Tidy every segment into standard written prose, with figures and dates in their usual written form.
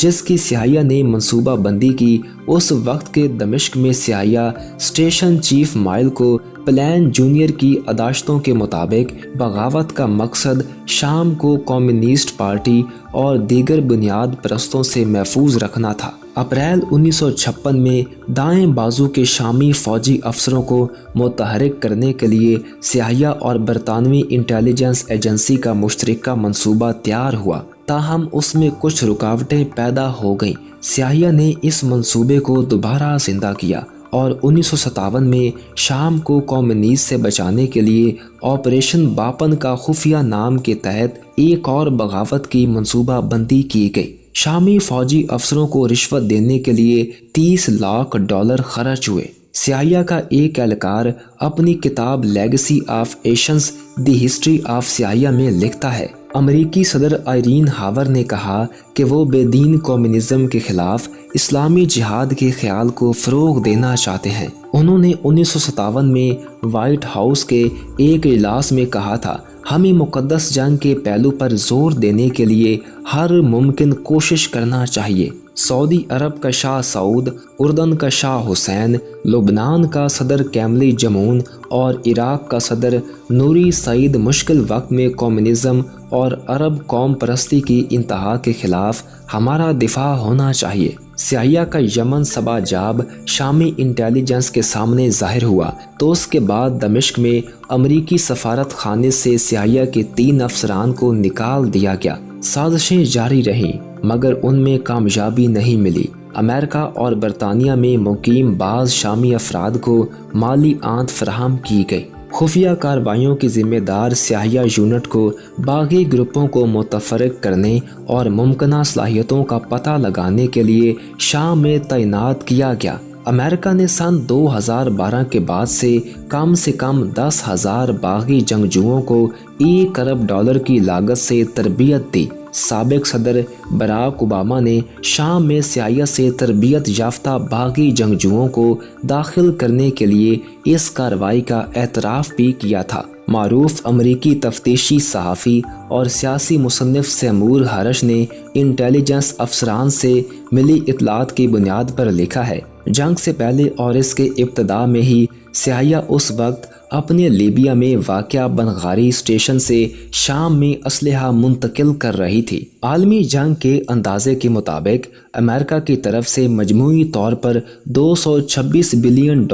جس کی سیاہیہ نے منصوبہ بندی کی۔ اس وقت کے دمشق میں سیاہیہ اسٹیشن چیف مائل کو پلین جونیئر کی عداشتوں کے مطابق بغاوت کا مقصد شام کو کمیونسٹ پارٹی اور دیگر بنیاد پرستوں سے محفوظ رکھنا تھا۔ اپریل 1956 میں دائیں بازو کے شامی فوجی افسروں کو متحرک کرنے کے لیے سیاہیہ اور برطانوی انٹیلیجنس ایجنسی کا مشترکہ منصوبہ تیار ہوا، تاہم اس میں کچھ رکاوٹیں پیدا ہو گئیں۔ سیاہیہ نے اس منصوبے کو دوبارہ زندہ کیا اور 1957 میں شام کو کمیونسٹ سے بچانے کے لیے آپریشن باپن کا خفیہ نام کے تحت ایک اور بغاوت کی منصوبہ بندی کی گئی۔ شامی فوجی افسروں کو رشوت دینے کے لیے $30 لاکھ خرچ ہوئے۔ سیاہیہ کا ایک اہلکار اپنی کتاب لیگسی آف ایشنز دی ہسٹری آف سیاہیہ میں لکھتا ہے، امریکی صدر آئرین ہاور نے کہا کہ وہ بے دین کمیونزم کے خلاف اسلامی جہاد کے خیال کو فروغ دینا چاہتے ہیں۔ انہوں نے 1957 میں وائٹ ہاؤس کے ایک اجلاس میں کہا تھا، ہمیں مقدس جنگ کے پہلو پر زور دینے کے لیے ہر ممکن کوشش کرنا چاہیے۔ سعودی عرب کا شاہ سعود، اردن کا شاہ حسین، لبنان کا صدر کیملی جمون اور عراق کا صدر نوری سعید مشکل وقت میں کمیونزم اور عرب قوم پرستی کی انتہا کے خلاف ہمارا دفاع ہونا چاہیے۔ سیاہیہ کا یمن صبا جاب شامی انٹیلیجنس کے سامنے ظاہر ہوا تو اس کے بعد دمشق میں امریکی سفارت خانے سے سیاہیہ کے 3 افسران کو نکال دیا گیا۔ سازشیں جاری رہیں مگر ان میں کامیابی نہیں ملی۔ امریکہ اور برطانیہ میں مقیم بعض شامی افراد کو مالی آنت فراہم کی گئی۔ خفیہ کارروائیوں کی ذمہ دار سیاہیہ یونٹ کو باغی گروپوں کو متفرق کرنے اور ممکنہ صلاحیتوں کا پتہ لگانے کے لیے شام میں تعینات کیا گیا۔ امریکہ نے سن 2012 کے بعد سے کم 10,000 باغی جنگجوؤں کو $1 ارب کی لاگت سے تربیت دی۔ سابق صدر براک اوباما نے شام میں سیاہیہ سے تربیت یافتہ باغی جنگجوؤں کو داخل کرنے کے لیے اس کارروائی کا اعتراف بھی کیا تھا۔ معروف امریکی تفتیشی صحافی اور سیاسی مصنف سیمور ہرش نے انٹیلیجنس افسران سے ملی اطلاعات کی بنیاد پر لکھا ہے، جنگ سے پہلے اور اس کے ابتدا میں ہی سیاہیہ اس وقت اپنے لیبیا میں واقع بنغاری اسٹیشن سے شام میں اسلحہ منتقل کر رہی تھی۔ عالمی جنگ کے اندازے کے مطابق امریکہ کی طرف سے مجموعی طور پر $226 بلین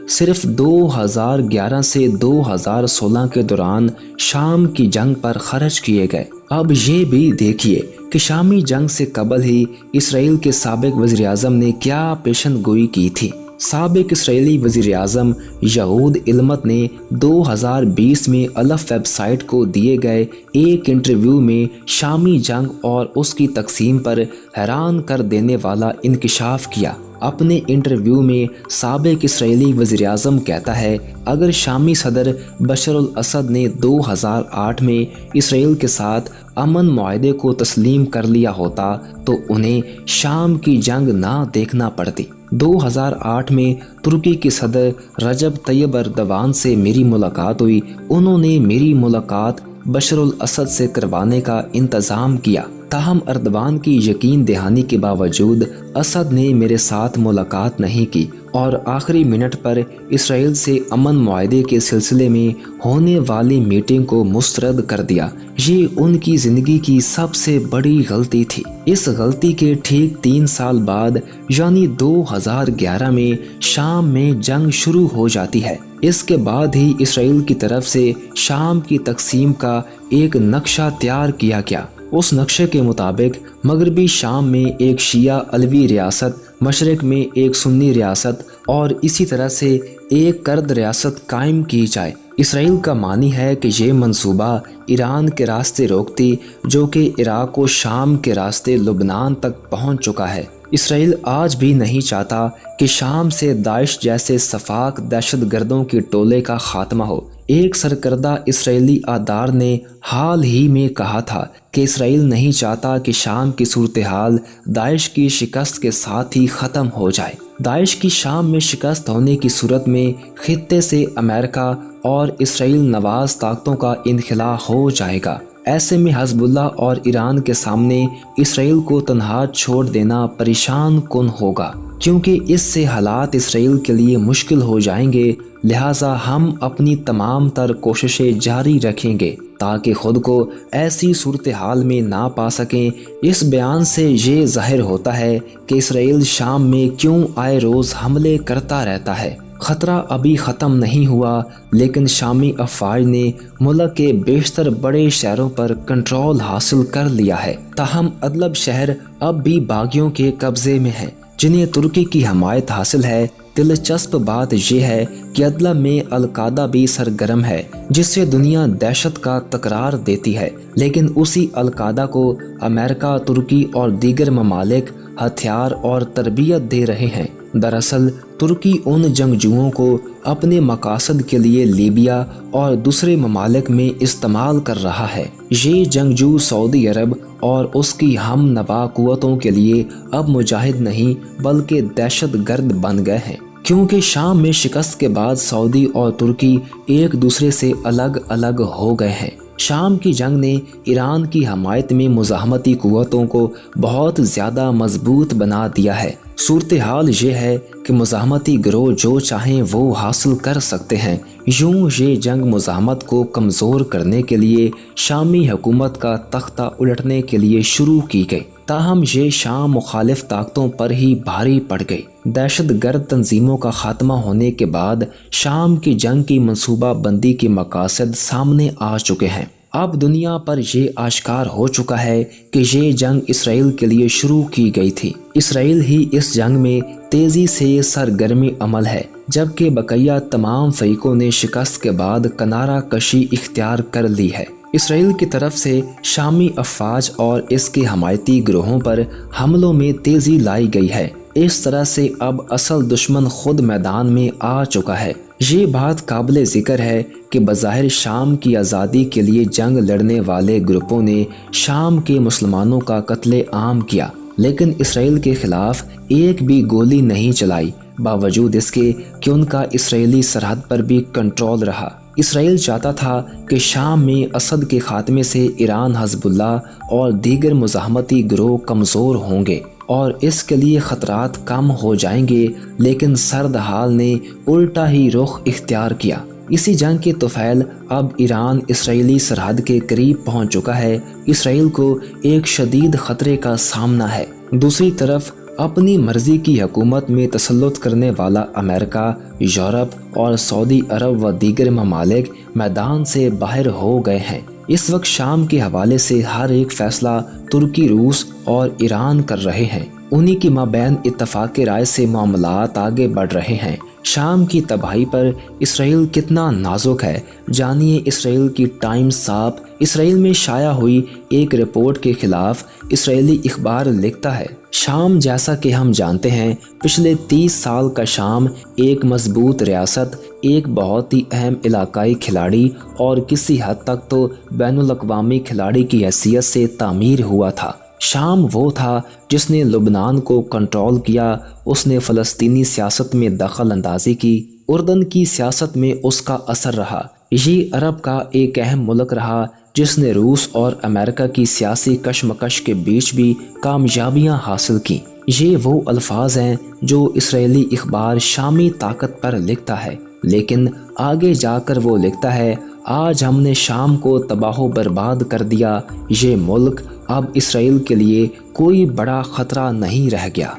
صرف 2011 سے 2016 کے دوران شام کی جنگ پر خرچ کیے گئے۔ اب یہ بھی دیکھیے کہ شامی جنگ سے قبل ہی اسرائیل کے سابق وزیر اعظم نے کیا پیشن گوئی کی تھی۔ سابق اسرائیلی وزیر اعظم یہود علمت نے 2020 میں الف ویب سائٹ کو دیے گئے ایک انٹرویو میں شامی جنگ اور اس کی تقسیم پر حیران کر دینے والا انکشاف کیا۔ اپنے انٹرویو میں سابق اسرائیلی وزیر اعظم کہتا ہے، اگر شامی صدر بشار الاسد نے 2008 میں اسرائیل کے ساتھ امن معاہدے کو تسلیم کر لیا ہوتا تو انہیں شام کی جنگ نہ دیکھنا پڑتی۔ 2008 میں ترکی کے صدر رجب طیب اردوان سے میری ملاقات ہوئی۔ انہوں نے میری ملاقات بشار الاسد سے کروانے کا انتظام کیا، تاہم اردوان کی یقین دہانی کے باوجود اسد نے میرے ساتھ ملاقات نہیں کی اور آخری منٹ پر اسرائیل سے امن معاہدے کے سلسلے میں ہونے والی میٹنگ کو مسترد کر دیا۔ یہ ان کی زندگی کی سب سے بڑی غلطی تھی۔ اس غلطی کے ٹھیک 3 سال بعد یعنی 2011 میں شام میں جنگ شروع ہو جاتی ہے۔ اس کے بعد ہی اسرائیل کی طرف سے شام کی تقسیم کا ایک نقشہ تیار کیا گیا۔ اس نقشے کے مطابق مغربی شام میں ایک شیعہ علوی ریاست، مشرق میں ایک سنی ریاست اور اسی طرح سے ایک کرد ریاست قائم کی جائے۔ اسرائیل کا معنی ہے کہ یہ منصوبہ ایران کے راستے روکتی، جو کہ عراق و شام کے راستے لبنان تک پہنچ چکا ہے۔ اسرائیل آج بھی نہیں چاہتا کہ شام سے داعش جیسے سفاک دہشت گردوں کے ٹولے کا خاتمہ ہو۔ ایک سرکردہ اسرائیلی آدار نے حال ہی میں کہا تھا کہ اسرائیل نہیں چاہتا کہ شام کی صورتحال داعش کی شکست کے ساتھ ہی ختم ہو جائے۔ داعش کی شام میں شکست ہونے کی صورت میں خطے سے امریکہ اور اسرائیل نواز طاقتوں کا انخلا ہو جائے گا۔ ایسے میں حزب اللہ اور ایران کے سامنے اسرائیل کو تنہا چھوڑ دینا پریشان کن ہوگا، کیونکہ اس سے حالات اسرائیل کے لیے مشکل ہو جائیں گے۔ لہٰذا ہم اپنی تمام تر کوششیں جاری رکھیں گے تاکہ خود کو ایسی صورتحال میں نہ پا سکیں۔ اس بیان سے یہ ظاہر ہوتا ہے کہ اسرائیل شام میں کیوں آئے روز حملے کرتا رہتا ہے۔ خطرہ ابھی ختم نہیں ہوا، لیکن شامی افواج نے ملک کے بیشتر بڑے شہروں پر کنٹرول حاصل کر لیا ہے۔ تاہم ادلب شہر اب بھی باغیوں کے قبضے میں ہے جنہیں ترکی کی حمایت حاصل ہے۔ دلچسپ بات یہ ہے کہ ادلب میں القاعدہ بھی سرگرم ہے، جس سے دنیا دہشت کا تقرار دیتی ہے، لیکن اسی القاعدہ کو امریکہ، ترکی اور دیگر ممالک ہتھیار اور تربیت دے رہے ہیں۔ دراصل ترکی ان جنگجوؤں کو اپنے مقاصد کے لیے لیبیا اور دوسرے ممالک میں استعمال کر رہا ہے۔ یہ جنگجو سعودی عرب اور اس کی ہم نوا قوتوں کے لیے اب مجاہد نہیں بلکہ دہشت گرد بن گئے ہیں، کیونکہ شام میں شکست کے بعد سعودی اور ترکی ایک دوسرے سے الگ الگ ہو گئے ہیں۔ شام کی جنگ نے ایران کی حمایت میں مزاحمتی قوتوں کو بہت زیادہ مضبوط بنا دیا ہے۔ صورتحال یہ ہے کہ مزاحمتی گروہ جو چاہیں وہ حاصل کر سکتے ہیں۔ یوں یہ جنگ مزاحمت کو کمزور کرنے کے لیے شامی حکومت کا تختہ الٹنے کے لیے شروع کی گئی، تاہم یہ شام مخالف طاقتوں پر ہی بھاری پڑ گئی۔ دہشت گرد تنظیموں کا خاتمہ ہونے کے بعد شام کی جنگ کی منصوبہ بندی کے مقاصد سامنے آ چکے ہیں۔ اب دنیا پر یہ آشکار ہو چکا ہے کہ یہ جنگ اسرائیل کے لیے شروع کی گئی تھی۔ اسرائیل ہی اس جنگ میں تیزی سے سرگرمی عمل ہے، جبکہ بقیہ تمام فریقوں نے شکست کے بعد کنارہ کشی اختیار کر لی ہے۔ اسرائیل کی طرف سے شامی افواج اور اس کے حمایتی گروہوں پر حملوں میں تیزی لائی گئی ہے۔ اس طرح سے اب اصل دشمن خود میدان میں آ چکا ہے۔ یہ بات قابل ذکر ہے کہ بظاہر شام کی آزادی کے لیے جنگ لڑنے والے گروپوں نے شام کے مسلمانوں کا قتل عام کیا، لیکن اسرائیل کے خلاف ایک بھی گولی نہیں چلائی، باوجود اس کے کہ ان کا اسرائیلی سرحد پر بھی کنٹرول رہا۔ اسرائیل چاہتا تھا کہ شام میں اسد کے خاتمے سے ایران، حزب اللہ اور دیگر مزاحمتی گروہ کمزور ہوں گے اور اس کے لیے خطرات کم ہو جائیں گے، لیکن سرد حال نے الٹا ہی رخ اختیار کیا۔ اسی جنگ کے طفیل اب ایران اسرائیلی سرحد کے قریب پہنچ چکا ہے۔ اسرائیل کو ایک شدید خطرے کا سامنا ہے۔ دوسری طرف اپنی مرضی کی حکومت میں تسلط کرنے والا امریکہ، یورپ اور سعودی عرب و دیگر ممالک میدان سے باہر ہو گئے ہیں۔ اس وقت شام کے حوالے سے ہر ایک فیصلہ ترکی، روس اور ایران کر رہے ہیں۔ انہی کے مابین اتفاق رائے سے معاملات آگے بڑھ رہے ہیں۔ شام کی تباہی پر اسرائیل کتنا نازک ہے، جانیے اسرائیل کی ٹائمز صاحب۔ اسرائیل میں شائع ہوئی ایک رپورٹ کے خلاف اسرائیلی اخبار لکھتا ہے، شام جیسا کہ ہم جانتے ہیں پچھلے 30 سال کا شام ایک مضبوط ریاست، ایک بہت ہی اہم علاقائی کھلاڑی اور کسی حد تک تو بین الاقوامی کھلاڑی کی حیثیت سے تعمیر ہوا تھا۔ شام وہ تھا جس نے لبنان کو کنٹرول کیا، اس نے فلسطینی سیاست میں دخل اندازی کی، اردن کی سیاست میں اس کا اثر رہا۔ یہ عرب کا ایک اہم ملک رہا جس نے روس اور امریکہ کی سیاسی کشمکش کے بیچ بھی کامیابیاں حاصل کی۔ یہ وہ الفاظ ہیں جو اسرائیلی اخبار شامی طاقت پر لکھتا ہے، لیکن آگے جا کر وہ لکھتا ہے، آج ہم نے شام کو تباہ و برباد کر دیا، یہ ملک اب اسرائیل کے لیے کوئی بڑا خطرہ نہیں رہ گیا۔